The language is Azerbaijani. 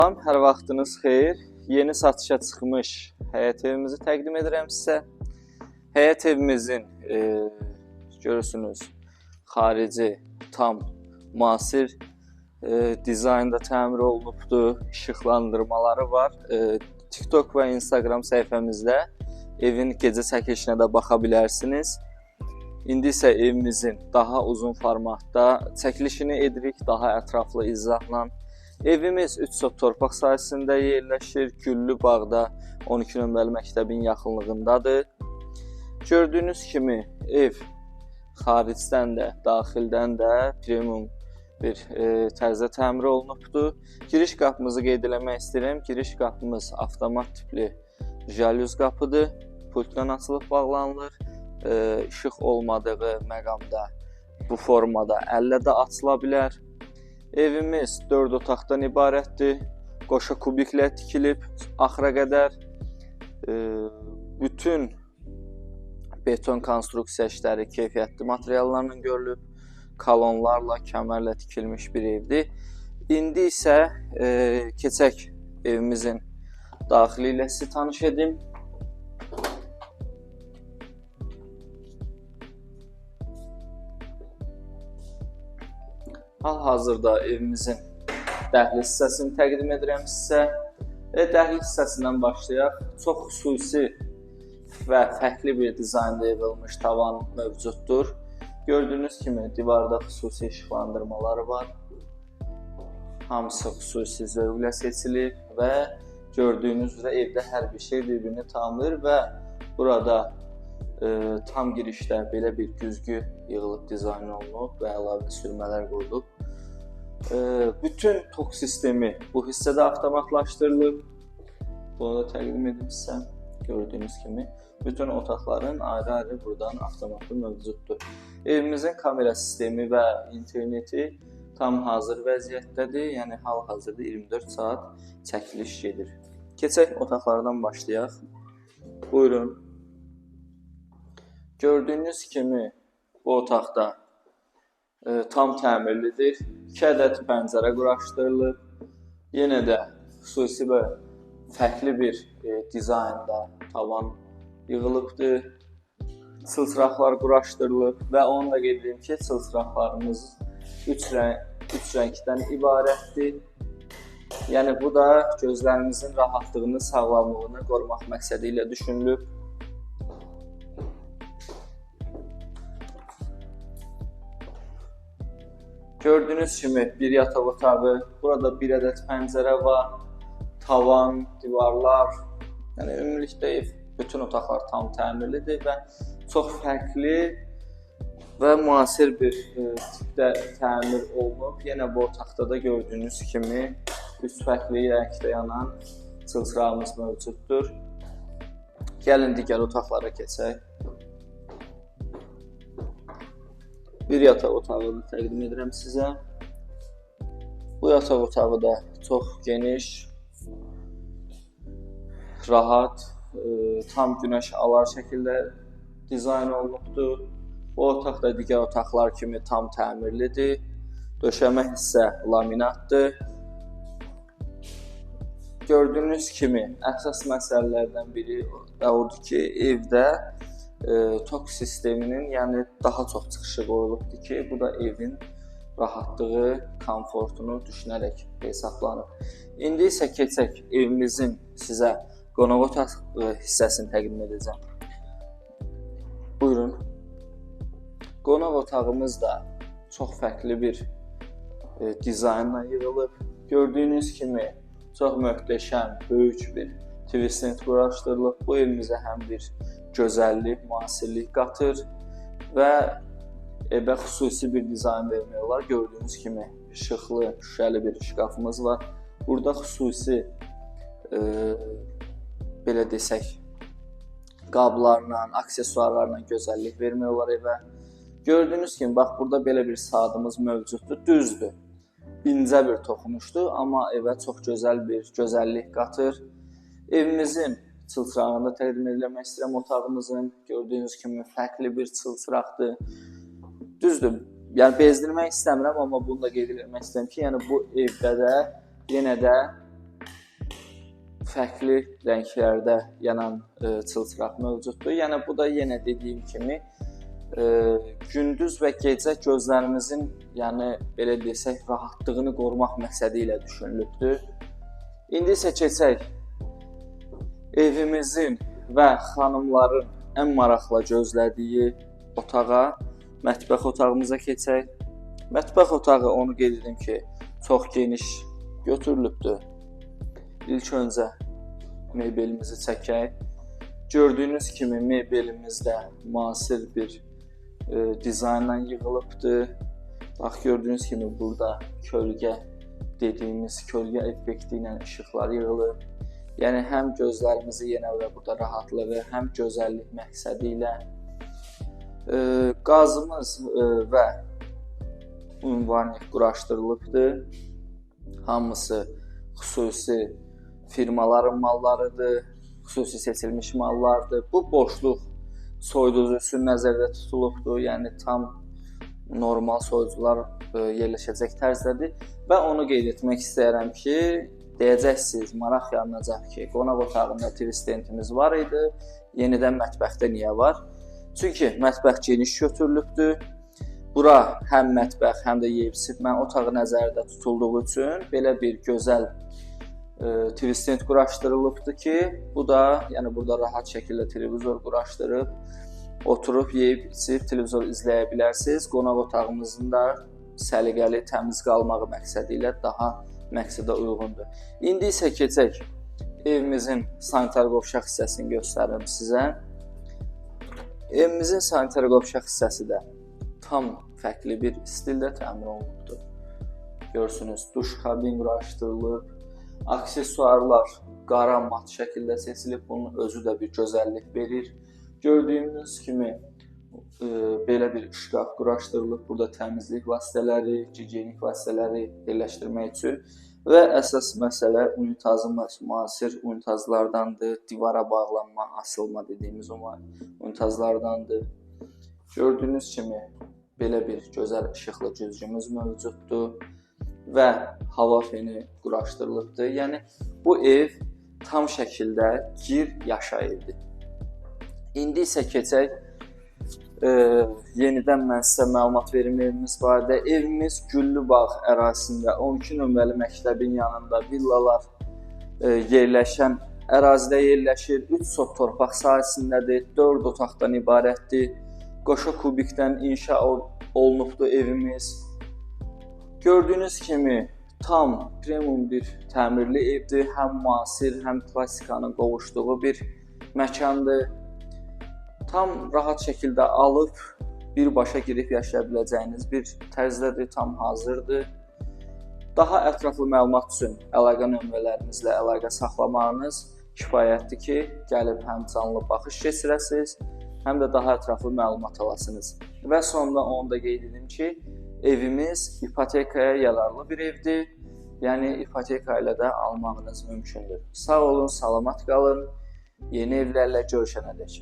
Salam, hər vaxtınız xeyir. Yeni satışa çıxmış həyət evimizi təqdim edirəm sizə. Həyət evimizin görürsünüz, xarici tam müasir dizaynda təmir olunubdur, işıqlandırmaları var. TikTok və Instagram səhifəmizdə evin gecə çəkilişinə də baxa bilərsiniz. İndi isə evimizin daha uzun formatda çəkilişini edirik, daha ətraflı izahla. Evimiz 3 sot torpaq sahəsində yerləşir, Güllü bağda 12 nömrəli məktəbin yaxınlığındadır. Gördüyünüz kimi ev xaricdən də, daxildən də premium bir tərzdə təmir olunubdur. Giriş qapımızı qeyd eləmək istəyirəm. Giriş qapımız avtomat tipli jalüz qapıdır. Pultdan açılıb bağlanılır. İşıq olmadığı məqamda bu formada əllə də açıla bilər. Evimiz 4 otaqdan ibarətdir. Qoşa kubiklə tikilib axıra qədər. Bütün beton konstruksiya işləri keyfiyyətli materiallarla görülüb. Kolonlarla, kəmərlə tikilmiş bir evdir. İndi isə keçək evimizin daxili ilə sizi tanış edim. Hal-hazırda evimizin dəhliz hissəsini təqdim edirəm sizə. Dəhliz hissəsindən başlayaq. Çox xüsusi və fərqli bir dizaynda yığılmış tavan mövcuddur. Gördüyünüz kimi divarda xüsusi işıqlandırmaları var. Hamısı xüsusi zövqlə seçilib və gördüyünüz üzrə evdə hər bir şey bir-birini tamamlayır və burada tam girişdə belə bir güzgü yığılıb dizayn olunub və əlavə sürmələr qoyulub. Bütün tok sistemi bu hissədə avtomatlaşdırılıb. Bunu da təqdim edim sizə. Gördüyünüz kimi bütün otaqların ayrı-ayrı buradan avtomatı mövcuddur. Evimizin kamera sistemi və interneti tam hazır vəziyyətdədir. Yəni hal-hazırda 24 saat çəkiliş gedir. Keçək otaqlardan başlayaq. Buyurun. Gördüyünüz kimi bu otaqda tam təmirlidir. 2 ədəd pəncərə quraşdırılıb. Yenə də xüsusi və fərqli bir dizaynda tavan yığılıbdır. Çılçıraqlar quraşdırılıb və onu da qeyd edim ki, çılçıraqlarımız 3 rəngdən ibarətdir. Yəni bu da gözlərimizin rahatlığını, sağlamlığını qorumaq məqsədi ilə düşünülüb. Gördüyünüz kimi bir yataq otağı, burada 1 ədəd pəncərə var, tavan, divarlar, yəni ümumilikdə ev, bütün otaqlar tam təmirlidir və çox fərqli və müasir bir tipdə təmir olunub. Yenə bu otaqda da gördüyünüz kimi 3 fərqli rəngdə yanan çılçırağımız mövcuddur. Gəlin digər otaqlara keçək. Bir yataq otağını təqdim edirəm sizə. Bu yataq otağı da çox geniş, rahat, tam günəş alar şəkildə dizayn olunubdur. Bu otaq da digər otaqlar kimi tam təmirlidir. Döşəmə hissə laminatdır. Gördüyünüz kimi əsas məsələlərdən biri də odur ki, evdə tok sisteminin yəni daha çox çıxışı qoyulubdur ki, bu da evin rahatlığı, komfortunu düşünərək hesablanıb. İndi isə keçək evimizin sizə qonaq otaq hissəsini təqdim edəcəm. Buyurun. Qonaq otağımız da çox fərqli bir dizaynla yığılıb. Gördüyünüz kimi çox möhtəşəm, böyük bir twist quraşdırılıb. Bu evimizə həm bir gözəllik, müasirlik qatır və evə xüsusi bir dizayn vermək olar. Gördüyünüz kimi işıqlı, şüşəli bir şkafımız var. Burada xüsusi belə desək, qablarla, aksesuarlarla gözəllik vermək olar evə. Gördüyünüz kimi bax burada belə bir saatımız mövcuddur. Düzdür. İncə bir toxunuşdur, amma evə çox gözəl bir gözəllik qatır. Evimizin çılçırağını da təqdim eləmək istəyirəm otağımızın. Gördüyünüz kimi fərqli bir çılçıraqdır. Düzdür, yəni bezdirmək istəmirəm, amma bunu da qeyd etmək istəyirəm ki, yəni bu evdə də yenə də fərqli rənglərdə yanan çılçıraq mövcuddur. Yəni bu da yenə dediyim kimi gündüz və gecə gözlərimizin, yəni belə desək, rahatlığını qorumaq məqsədi ilə düşünülübdür. İndi isə keçək evimizin və xanımların ən maraqla gözlədiyi otağa, mətbəx otağımıza keçək. Mətbəx otağı, onu qeyd edim ki, çox geniş götürülübdür. İlk öncə mebelimizi çəkək. Gördüyünüz kimi mebelimizdə müasir bir dizaynla yığılıbdır. Bax, gördüyünüz kimi burada kölgə dediyimiz kölgə effekti ilə işıqlar yığılıb. Yəni həm gözlərimizi yenə və burada rahatlığı, həm gözəllik məqsədi ilə qazımız və ünvanı quraşdırılıbdır. Hamısı xüsusi firmaların mallarıdır, xüsusi seçilmiş mallardır. Bu boşluq soyuducu üçün nəzərdə tutulubdur, yəni tam normal soyuducular yerləşəcək tərzdədir. Və onu qeyd etmək istəyirəm ki, deyəcəksiniz, maraq yaranacaq ki, qonaq otağında TV stendimiz var idi, yenidən mətbəxdə niyə var? Çünki mətbəx geniş götürülübdür. Bura həm mətbəx, həm də yeyib-içmə otağı nəzərdə tutulduğu üçün belə bir gözəl TV stend quraşdırılıbdır ki, bu da, yəni burada rahat şəkildə televizor quraşdırıb, oturub, yeyib-içib televizor izləyə bilərsiniz. Qonaq otağımızın da səliqəli, təmiz qalmağı məqsədi ilə daha məqsədə uyğundur. İndi isə keçək evimizin sanitar qovşaq hissəsini göstərim sizə. Evimizin sanitar qovşaq hissəsi də tam fərqli bir stildə təmin olunubdur. Görsünüz, duş kabin quraşdırılıb, aksesuarlar qara mat şəkildə seçilib, bunun özü də bir gözəllik verir. Gördüyünüz kimi belə bir şkaf quraşdırılıb, burada təmizlik vasitələri, gigiyenik vasitələri yerləşdirmək üçün və əsas məsələ unitazımız müasir unitazlardandır, divara bağlanma, asılma dediyimiz unitazlardandır. Gördüyünüz kimi belə bir gözəl işıqlı güzgümüz mövcuddur və hava feni quraşdırılıbdır. Yəni bu ev tam şəkildə gir, yaşa evdir. İndi isə keçək yenidən mən sizə məlumat verim evimiz barədə. Evimiz Güllübağ ərazisində 12 nömrəli məktəbin yanında villalar yerləşən ərazidə yerləşir. 3 sot torpaq sahəsindədir, 4 otaqdan ibarətdir. Qoşa kubikdən inşa olunubdur evimiz. Gördüyünüz kimi tam premium bir təmirli evdir. Həm müasir, həm klassikanın qovuşduğu bir məkandır. Tam rahat şəkildə alıb birbaşa girib yaşaya biləcəyiniz bir tərzdədir, tam hazırdır. Daha ətraflı məlumat üçün əlaqə nömrələrimizlə əlaqə saxlamağınız kifayətdir ki, gəlib həm canlı baxış keçirəsiniz, həm də daha ətraflı məlumat alasınız. Və sonunda onu da qeyd edim ki, evimiz ipotekaya yararlı bir evdir. Yəni ipoteka ilə də almağınız mümkündür. Sağ olun, salamat qalın. Yeni evlərlə görüşənədək.